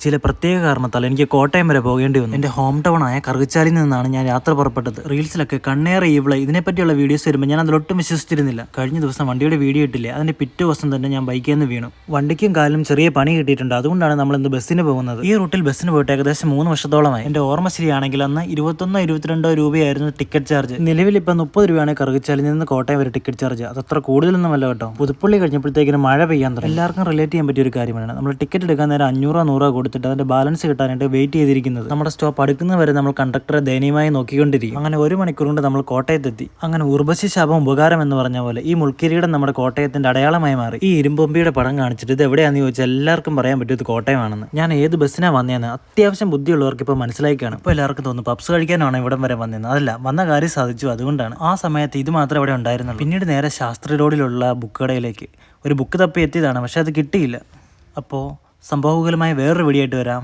ചില പ്രത്യേക കാരണത്താൽ എനിക്ക് കോട്ടയം വരെ പോകേണ്ടി വന്നു. എൻ്റെ ഹോം ടൗൺ ആയ കറുകച്ചാലിൽ നിന്നാണ് ഞാൻ യാത്ര പുറപ്പെട്ടത്. റീൽസിലൊക്കെ കണ്ണേറെ ഈവിള ഇതിനെപ്പറ്റിയുള്ള വീഡിയോസ് വരുമ്പോൾ ഞാൻ അതിലൊട്ടും വിശ്വസിച്ചിരുന്നില്ല. കഴിഞ്ഞ ദിവസം വണ്ടിയുടെ വീഡിയോ ഇട്ടില്ലേ, അതിൻ്റെ പിറ്റേ ദിവസം തന്നെ ഞാൻ ബൈക്കിൽ നിന്ന് വീണു. വണ്ടിക്കും കാലിനും ചെറിയ പണി കിട്ടിയിട്ടുണ്ട്. അതുകൊണ്ടാണ് നമ്മൾ ഇന്ന് ബസ്സിന് പോകുന്നത്. ഈ റൂട്ടിൽ ബസ്സിന് പോയിട്ട് ഏകദേശം 3 വർഷത്തോളമായി. എൻ്റെ ഓർമ്മ ശരിയാണെങ്കിൽ അന്ന് 21-22 രൂപയായിരുന്നു ടിക്കറ്റ് ചാർജ്. നിലവിൽ ഇപ്പം 30 രൂപയാണ് കറുകച്ചാലിൽ നിന്ന് കോട്ടയം വരെ ടിക്കറ്റ് ചാർജ്. അതത്ര കൂടുതലൊന്നുമല്ല കേട്ടോ. പുതുപ്പള്ളി കഴിഞ്ഞപ്പോഴത്തേക്കിന് മഴ പെയ്യാൻ തുടങ്ങി. എല്ലാവർക്കും റിലേറ്റ് ചെയ്യാൻ പറ്റിയ ഒരു കാര്യമാണ്. നമ്മൾ ടിക്കറ്റ് എടുക്കാൻ നേരം 500-100 കൊടുത്തിട്ട് അതിന്റെ ബാലൻസ് കിട്ടാനായിട്ട് വെയിറ്റ് ചെയ്തിരിക്കുന്നത്. നമ്മുടെ സ്റ്റോപ്പ് അടുക്കുന്നവരെ നമ്മൾ കണ്ടക്ടറെ ദയനീയമായി നോക്കിക്കൊണ്ടിരിക്കും. അങ്ങനെ 1 മണിക്കൂർ കൊണ്ട് നമ്മൾ കോട്ടയത്തെത്തി. അങ്ങനെ ഉർവശി ശാപം ഉപകാരം എന്ന് പറഞ്ഞ പോലെ ഈ മുൾക്കിരീടം നമ്മുടെ കോട്ടയത്തിന്റെ അടയാളമായി മാറി. ഈ ഇരുമ്പൊമ്പിയുടെ പടം കാണിച്ചിട്ട് ഇത് എവിടെയാണെന്ന് ചോദിച്ചാൽ എല്ലാവർക്കും പറയാൻ പറ്റും ഇത് കോട്ടയമാണെന്ന്. ഞാൻ ഏത് ബസ്സിനാണ് വന്നതെന്ന് അത്യാവശ്യം ബുദ്ധിയുള്ളവർക്ക് ഇപ്പോൾ മനസ്സിലായി കാണും. ഇപ്പോൾ എല്ലാവർക്കും തോന്നുന്നു പപ്സ് കഴിക്കാനാണ് ഇവിടം വരെ വന്നതെന്ന്. അതല്ല, വന്ന കാര്യം സാധിച്ചു, അതുകൊണ്ടാണ്. ആ സമയത്ത് ഇത് മാത്രമേ ഇവിടെ ഉണ്ടായിരുന്നുള്ളൂ. പിന്നീട് നേരെ ശാസ്ത്രി റോഡിലുള്ള ബുക്ക് കടയിലേക്ക് ഒരു ബുക്ക് തപ്പി എത്തിയതാണ്, പക്ഷെ അത് കിട്ടിയില്ല. അപ്പോൾ സംഭവകുലമായ വേറൊരു വീഡിയോ ആയിട്ട് വരാം.